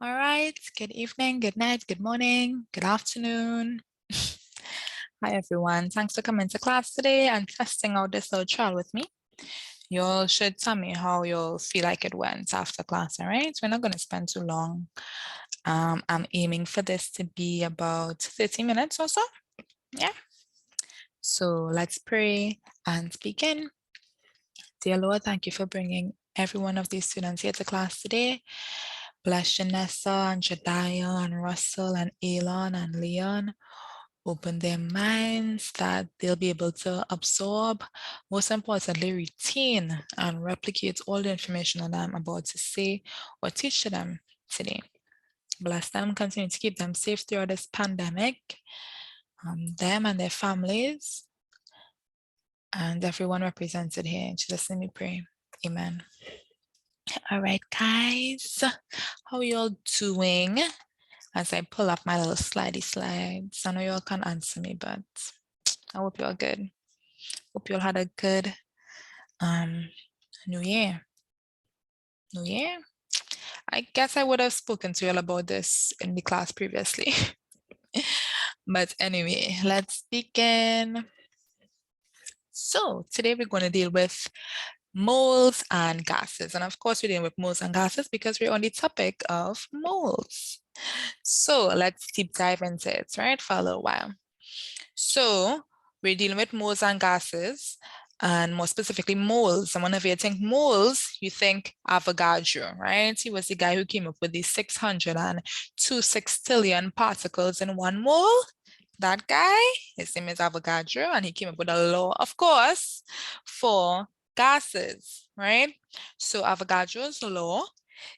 All right, good evening, good night, good morning, good afternoon. Hi, everyone. Thanks for coming to class today and testing out this little trial with me. You all should tell me how you'll feel like it went after class, all right? We're not going to spend too long. I'm aiming for this to be about 30 minutes or so. Yeah. So let's pray and begin. Dear Lord, thank you for bringing every one of these students here to class today. Bless Janessa and Jediah and Russell and Elon and Leon. Open their minds that they'll be able to absorb, most importantly, retain and replicate all the information that I'm about to say or teach to them today. Bless them, continue to keep them safe throughout this pandemic, them and their families, and everyone represented here. In Jesus' name we pray. Amen. All right, guys, how you all doing? As I pull up my little slidey slides, I know you all can't answer me, but I hope you all good. Hope you all had a good New Year. New Year? I guess I would have spoken to you all about this in the class previously. But anyway, let's begin. So today we're going to deal with moles and gases. And of course, we're dealing with moles and gases because we're on the topic of moles. So let's deep dive into it, right, for a little while. So we're dealing with moles and gases, and more specifically moles. And whenever you think moles, you think Avogadro, right? He was the guy who came up with the 602 sextillion particles in one mole. That guy, his name is Avogadro, and he came up with a law, of course, for gases, right? So Avogadro's law,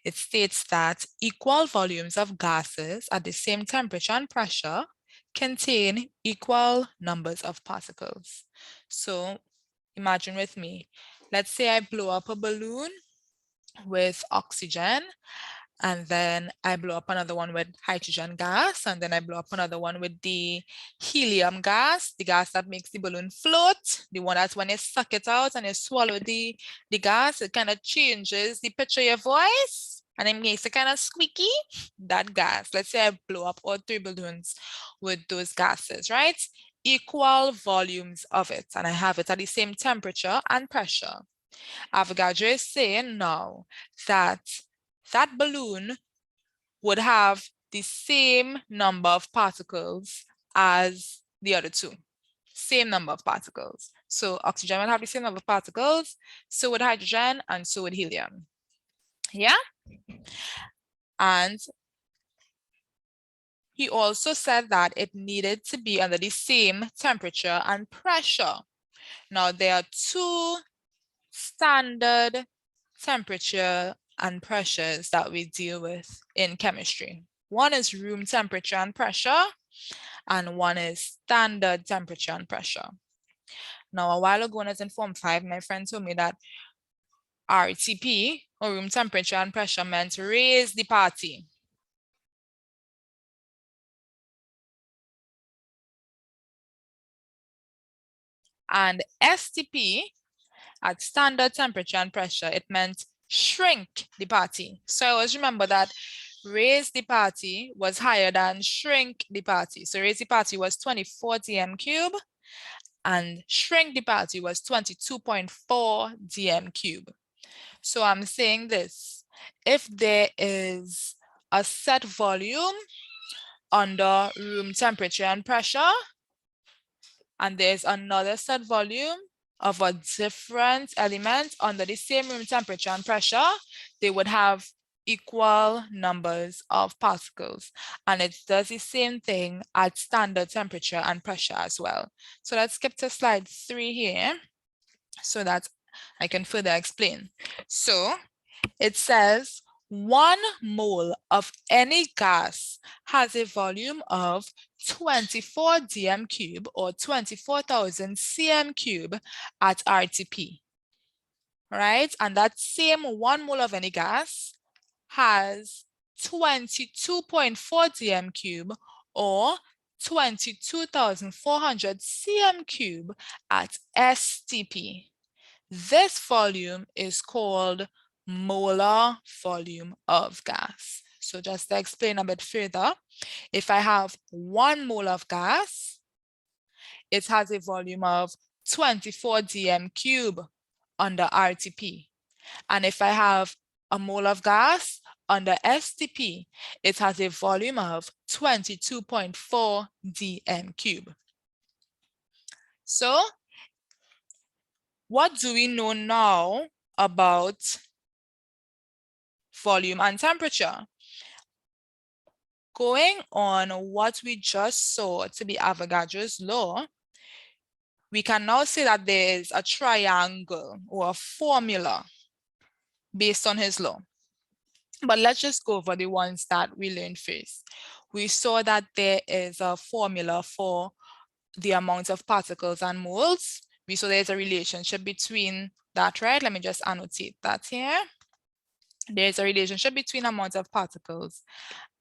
it states that equal volumes of gases at the same temperature and pressure contain equal numbers of particles. So imagine with me, let's say I blow up a balloon with oxygen, and then I blow up another one with hydrogen gas, and then I blow up another one with the helium gas, the gas that makes the balloon float, the one that's when you suck it out and you swallow the gas, it kind of changes the pitch of your voice and it makes it kind of squeaky. That gas, let's say I blow up all 3 balloons with those gases, right? Equal volumes of it, and I have it at the same temperature and pressure. Avogadro is saying now that that balloon would have the same number of particles as the other two. Same number of particles. So oxygen will have the same number of particles, so would hydrogen, and so would helium. Yeah? And he also said that it needed to be under the same temperature and pressure. Now, there are 2 standard temperature and pressures that we deal with in chemistry. One is room temperature and pressure, and one is standard temperature and pressure. Now, a while ago when I was in Form 5, my friend told me that RTP, or room temperature and pressure, meant raise the party. And STP, at standard temperature and pressure, it meant shrink the party. So I always remember that raise the party was higher than shrink the party. So raise the party was 24 dm cube and shrink the party was 22.4 dm cube. So I'm saying this, if there is a set volume under room temperature and pressure, and there's another set volume of a different element under the same room temperature and pressure, they would have equal numbers of particles. And it does the same thing at standard temperature and pressure as well. So let's skip to slide 3 here so that I can further explain. So it says 1 mole of any gas has a volume of 24 dm cube or 24,000 cm cube at RTP, right? And that same 1 mole of any gas has 22.4 dm cube or 22,400 cm cube at STP. This volume is called molar volume of gas. So just to explain a bit further, if I have 1 mole of gas, it has a volume of 24 dm cube under RTP. And if I have a mole of gas under STP, it has a volume of 22.4 dm cube. So what do we know now about volume and temperature? Going on what we just saw to be Avogadro's law, we can now say that there is a triangle or a formula based on his law. But let's just go over the ones that we learned first. We saw that there is a formula for the amount of particles and moles. We saw there's a relationship between that, right? Let me just annotate that here. There's a relationship between amount of particles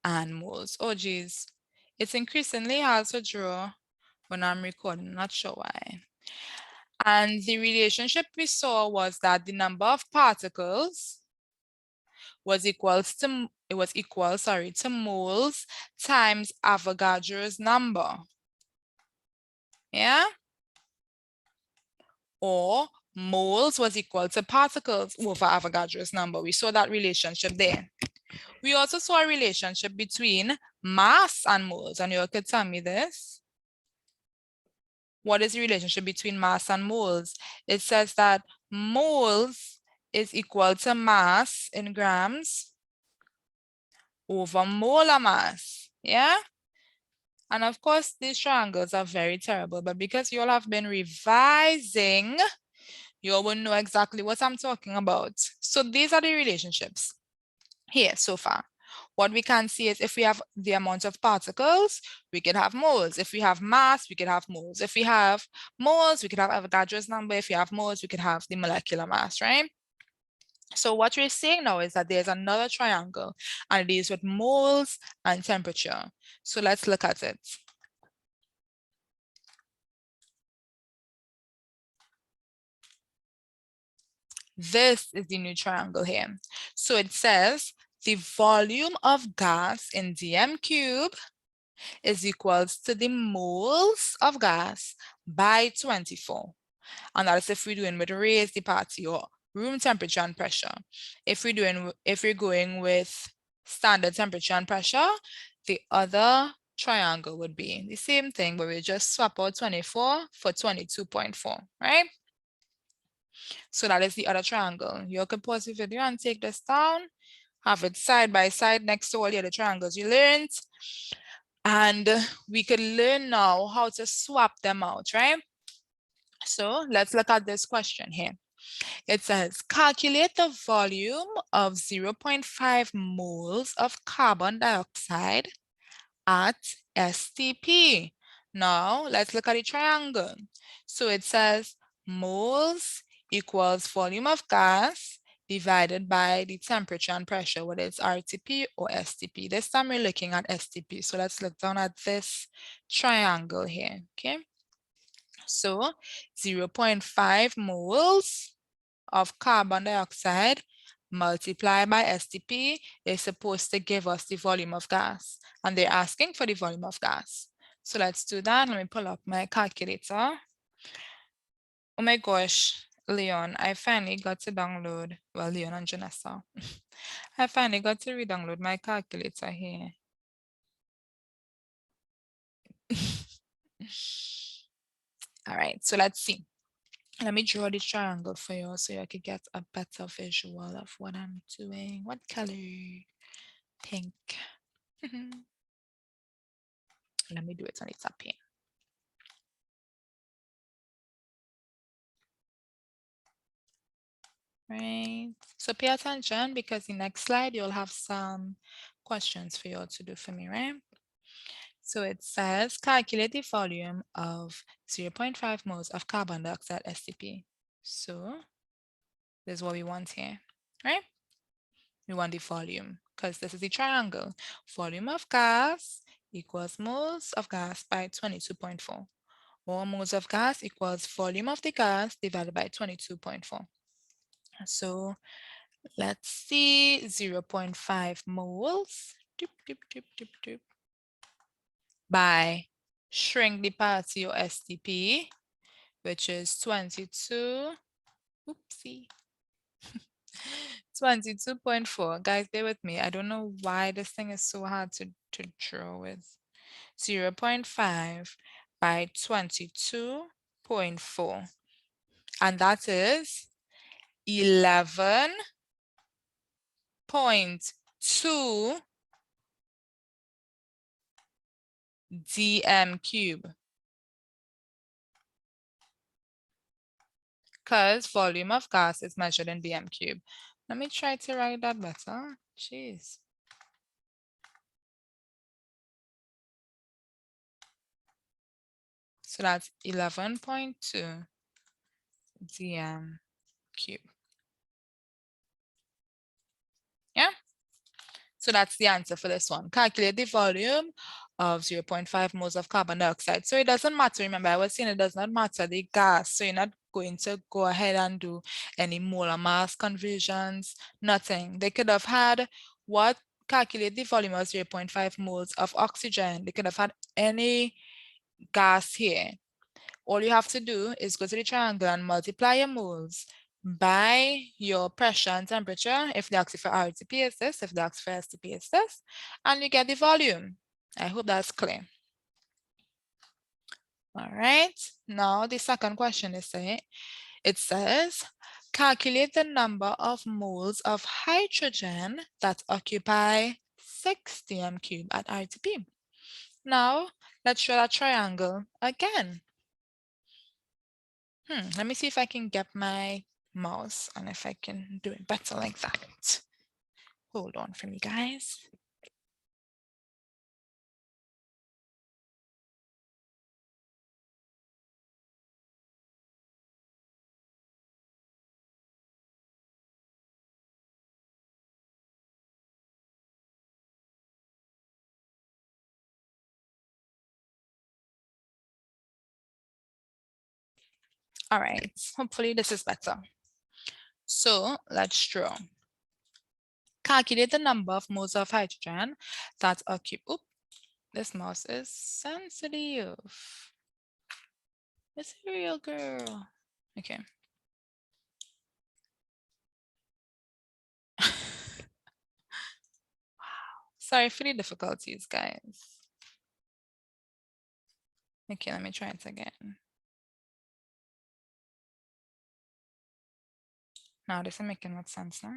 and moles. Oh geez, it's increasingly hard to draw when I'm recording, not sure why. And the relationship we saw was that the number of particles was equal to moles times Avogadro's number. Yeah? Or moles was equal to particles over Avogadro's number. We saw that relationship there. We also saw a relationship between mass and moles, and you could tell me this. What is the relationship between mass and moles? It says that moles is equal to mass in grams over molar mass, yeah? And of course, these triangles are very terrible, but because you all have been revising, you all will know exactly what I'm talking about. So these are the relationships here so far. What we can see is if we have the amount of particles, we could have moles. If we have mass, we could have moles. If we have moles, we could have Avogadro's number. If we have moles, we could have the molecular mass, right? So what we're saying now is that there's another triangle, and it is with moles and temperature. So let's look at it. This is the new triangle here. So it says the volume of gas in dm cube is equals to the moles of gas by 24. And that's if we're doing with raised party or room temperature and pressure. If we're going with standard temperature and pressure, the other triangle would be the same thing, but we just swap out 24 for 22.4, right? So that is the other triangle. You can pause the video and take this down, have it side by side next to all the other triangles you learned. And we could learn now how to swap them out, right? So let's look at this question here. It says, calculate the volume of 0.5 moles of carbon dioxide at STP. Now let's look at the triangle. So it says moles equals volume of gas divided by the temperature and pressure, whether it's RTP or STP. This time we're looking at STP. So let's look down at this triangle here, okay? So 0.5 moles of carbon dioxide multiplied by STP is supposed to give us the volume of gas. And they're asking for the volume of gas. So let's do that. Let me pull up my calculator. Oh my gosh, Leon, I finally got to download, well, Leon and Janessa. I finally got to re-download my calculator here. All right, so let's see. Let me draw the triangle for you so you can get a better visual of what I'm doing. What color? Pink. Let me do it on the top here. Right. So pay attention because the next slide you'll have some questions for you to do for me, right? So it says calculate the volume of 0.5 moles of carbon dioxide STP. So this is what we want here, right? We want the volume because this is the triangle. Volume of gas equals moles of gas by 22.4. Or moles of gas equals volume of the gas divided by 22.4. So Let's see, 0.5 moles. Doop, doop, doop, doop, doop. By shrink the party or STP, which is 22. Oopsie. 22.4. Guys, bear with me. I don't know why this thing is so hard to draw with. 0.5 by 22.4. And that is 11.2 dm cube. Because volume of gas is measured in dm cube. Let me try to write that better. Jeez. So that's 11.2 dm cube. Yeah. So that's the answer for this one. Calculate the volume of 0.5 moles of carbon dioxide. So it doesn't matter. Remember, I was saying it does not matter the gas. So you're not going to go ahead and do any molar mass conversions, nothing. They could have had what? Calculate the volume of 0.5 moles of oxygen. They could have had any gas here. All you have to do is go to the triangle and multiply your moles by your pressure and temperature. If they ask you for RTP is this, if they ask for STP is this, and you get the volume. I hope that's clear. All right, now the second question is it says, calculate the number of moles of hydrogen that occupy 6 dm cube at RTP. Now, let's draw that triangle again. Let me see if I can get my mouse and if I can do it better like that. Hold on for me, guys. All right, hopefully this is better. So let's draw. Calculate the number of moles of hydrogen that occupy. Oop, this mouse is sensitive. It's a real girl. Okay. Wow. Sorry for the difficulties, guys. Okay, let me try it again. Now this is making much sense now.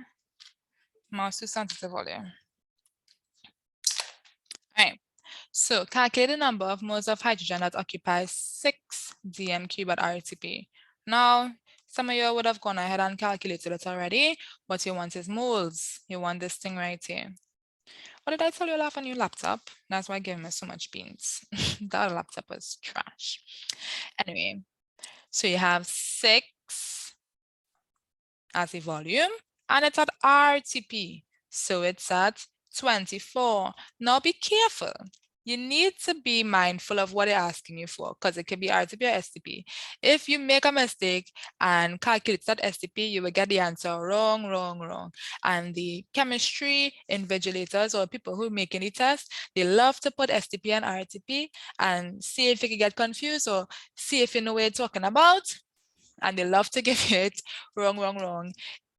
Mouse too sensitive volume. All right. So calculate the number of moles of hydrogen that occupies 6 dm cube at RTP. Now, some of you would have gone ahead and calculated it already. What you want is moles. You want this thing right here. What did I tell you off on your laptop? That's why I gave me so much beans. That laptop was trash. Anyway, so you have 6 as a volume and it's at RTP. So it's at 24. Now be careful. You need to be mindful of what they're asking you for because it can be RTP or STP. If you make a mistake and calculate that STP, you will get the answer wrong, wrong, wrong. And the chemistry invigilators or people who are making the test, they love to put STP and RTP and see if you can get confused or see if you know what you're talking about. And they love to give you it wrong, wrong, wrong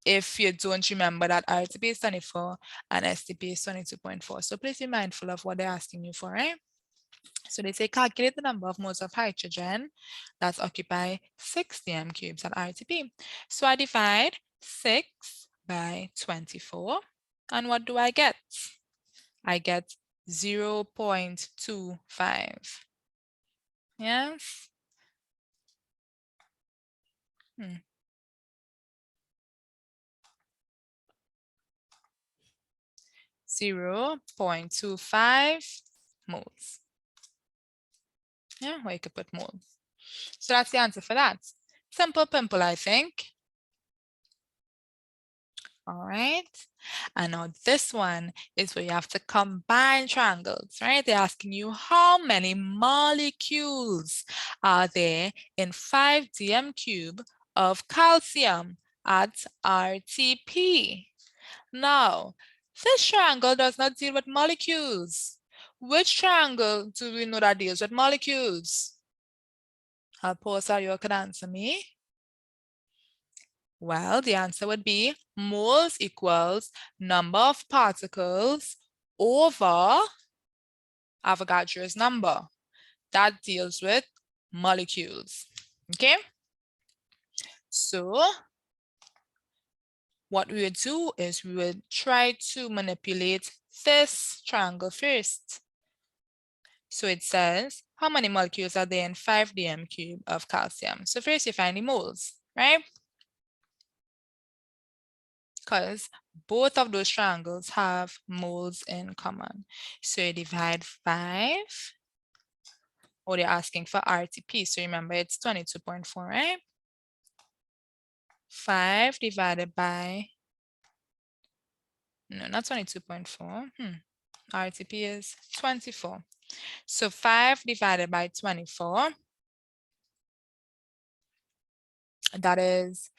if you don't remember that RTP is 24 and STP is 22.4. So please be mindful of what they're asking you for, right? So they say calculate the number of moles of hydrogen that occupy 6 dm cubes at RTP. So I divide 6 by 24. And what do I get? I get 0.25. Yes? 0.25 moles. Yeah, or you could put moles. So that's the answer for that. Simple pimple, I think. All right. And now this one is where you have to combine triangles, right? They're asking you how many molecules are there in 5 dm cube of calcium at RTP. Now, this triangle does not deal with molecules. Which triangle do we know that deals with molecules? I'll pause so you can answer me. Well, the answer would be moles equals number of particles over Avogadro's number. That deals with molecules. Okay? So what we would do is we would try to manipulate this triangle first. So it says, how many molecules are there in 5 dm cube of calcium? So first you find the moles, right? Because both of those triangles have moles in common. So you divide 5, or they're asking for RTP. So remember it's 22.4, right? 5 divided by, no, not 22.4. RTP is 24. So 5 divided by 24, that is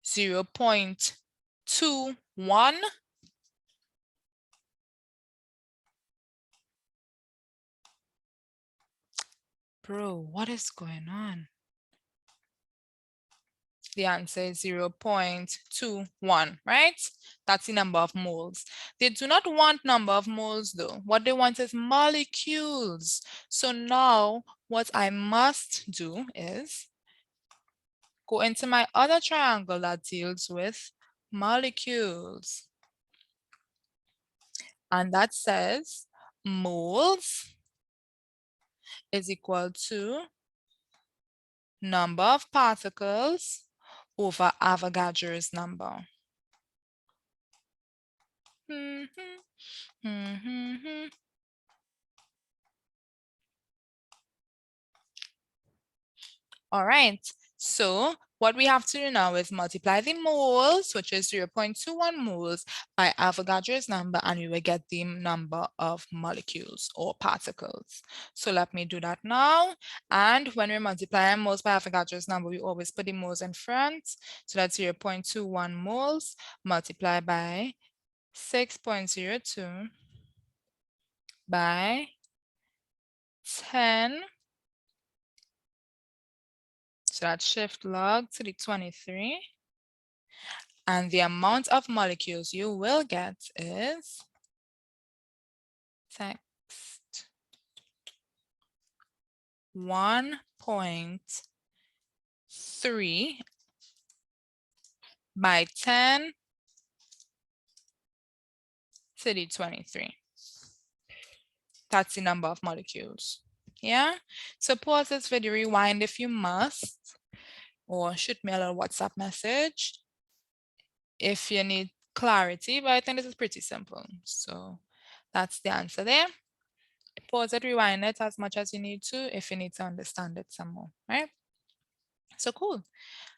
0.21. Bro, what is going on? The answer is 0.21, right? That's the number of moles. They do not want number of moles though. What they want is molecules. So now what I must do is go into my other triangle that deals with molecules. And that says moles is equal to number of particles over Avogadro's number. All right, so what we have to do now is multiply the moles, which is 0.21 moles, by Avogadro's number, and we will get the number of molecules or particles. So let me do that now. And when we multiply moles by Avogadro's number, we always put the moles in front. So that's 0.21 moles multiplied by 6.02 by 10. So that's shift log to the 23. And the amount of molecules you will get is text 1.3 by 10 to the 23. That's the number of molecules. Yeah, so pause this video, rewind if you must, or shoot me a little WhatsApp message if you need clarity, but I think this is pretty simple. So that's the answer there. Pause it, rewind it as much as you need to if you need to understand it some more, right? So cool.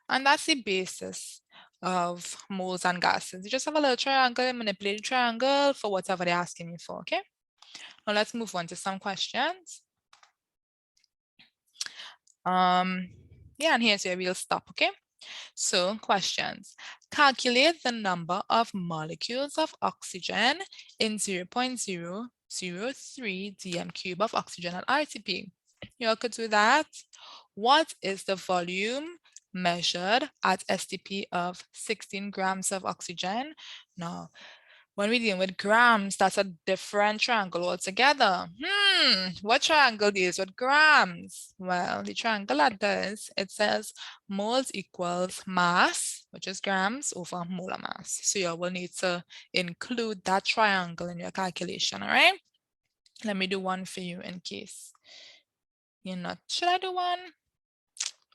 And that's the basis of moles and gases. You just have a little triangle, manipulate the triangle for whatever they're asking you for, okay? Now let's move on to some questions. Yeah, and here's where we'll stop, okay? So questions. Calculate the number of molecules of oxygen in 0.003 dm cube of oxygen at RTP. You all could do that. What is the volume measured at STP of 16 grams of oxygen? Now, when we're dealing with grams, that's a different triangle altogether. What triangle deals with grams? Well, the triangle that does, it says moles equals mass, which is grams, over molar mass. So you will need to include that triangle in your calculation, all right? Let me do one for you in case you're not. Should I do one?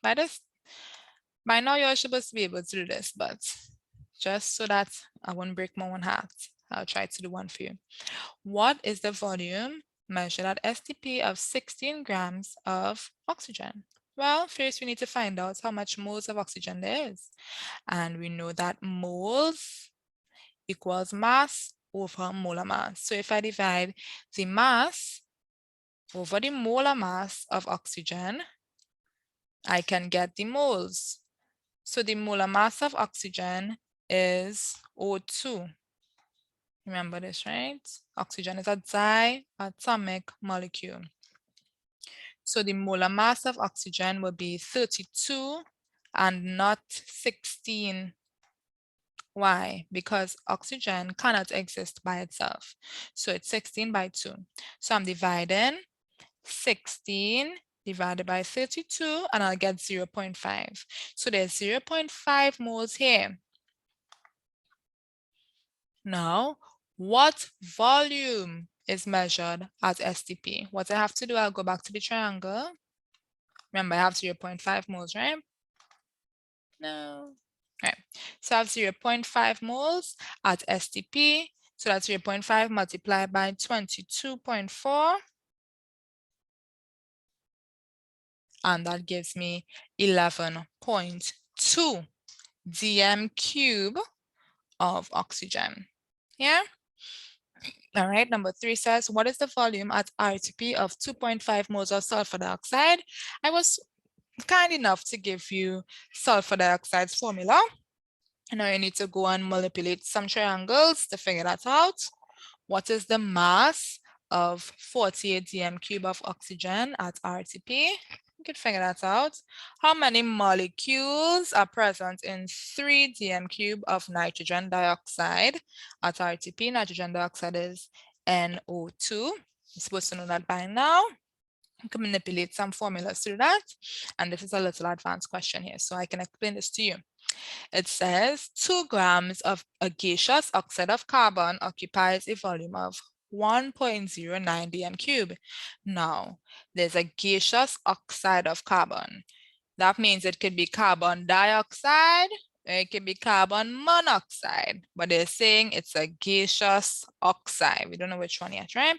By now you're supposed to be able to do this, but just so that I won't break my own heart, I'll try to do one for you. What is the volume measured at STP of 16 grams of oxygen? Well, first we need to find out how much moles of oxygen there is. And we know that moles equals mass over molar mass. So if I divide the mass over the molar mass of oxygen, I can get the moles. So the molar mass of oxygen is O2. Remember this, right? Oxygen is a diatomic molecule. So the molar mass of oxygen will be 32 and not 16. Why? Because oxygen cannot exist by itself. So it's 16 by 2. So I'm dividing 16 divided by 32 and I'll get 0.5. So there's 0.5 moles here. Now, what volume is measured as STP? What I have to do, I'll go back to the triangle. Remember, I have 0.5 moles, right? No. Right. So I have 0.5 moles at STP. So that's 0.5 multiplied by 22.4. And that gives me 11.2 dm cube of oxygen. Yeah. All right, number 3 says, what is the volume at RTP of 2.5 moles of sulfur dioxide? I was kind enough to give you sulfur dioxide's formula. Now you need to go and manipulate some triangles to figure that out. What is the mass of 48 dm cube of oxygen at RTP? You could figure that out. How many molecules are present in 3 dm cube of nitrogen dioxide at RTP? Nitrogen dioxide is NO2. You're supposed to know that by now. You can manipulate some formulas through that. And this is a little advanced question here, so I can explain this to you. It says 2 grams of a gaseous oxide of carbon occupies a volume of 1.09 dm cube. Now, there's a gaseous oxide of carbon. That means it could be carbon dioxide, or it could be carbon monoxide, but they're saying it's a gaseous oxide. We don't know which one yet, right?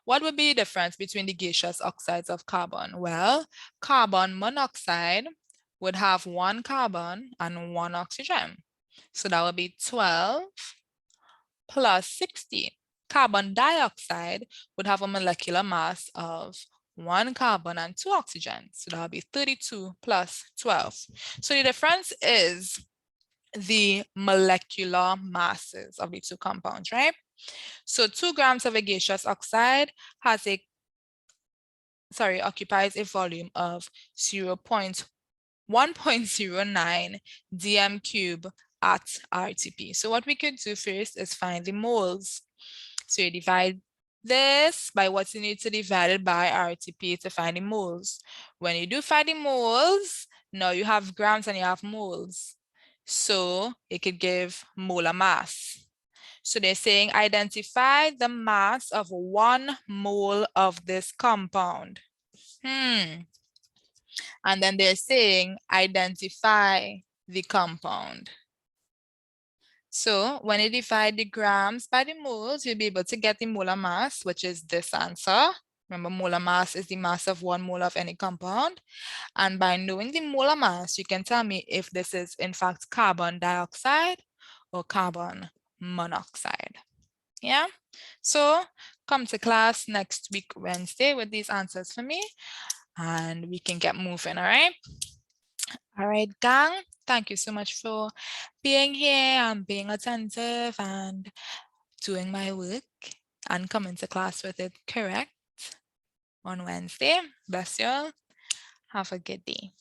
What would be the difference between the gaseous oxides of carbon? Well, carbon monoxide would have 1 carbon and 1 oxygen. So that would be 12 plus 16. Carbon dioxide would have a molecular mass of 1 carbon and 2 oxygen. So that would be 32 plus 12. So the difference is the molecular masses of the 2 compounds, right? So 2 grams of a gaseous oxide occupies a volume of 1.09 dm cube at RTP. So what we could do first is find the moles. So you divide this by what you need to divide it by RTP to find the moles. When you do find the moles, now you have grams and you have moles. So it could give molar mass. So they're saying identify the mass of 1 mole of this compound. And then they're saying identify the compound. So when you divide the grams by the moles, you'll be able to get the molar mass, which is this answer. Remember, molar mass is the mass of 1 mole of any compound. And by knowing the molar mass, you can tell me if this is in fact carbon dioxide or carbon monoxide. Yeah, so come to class next week, Wednesday, with these answers for me, and we can get moving, all right? All right, gang, thank you so much for being here and being attentive and doing my work and coming to class with it correct on Wednesday. Bless you all. Have a good day.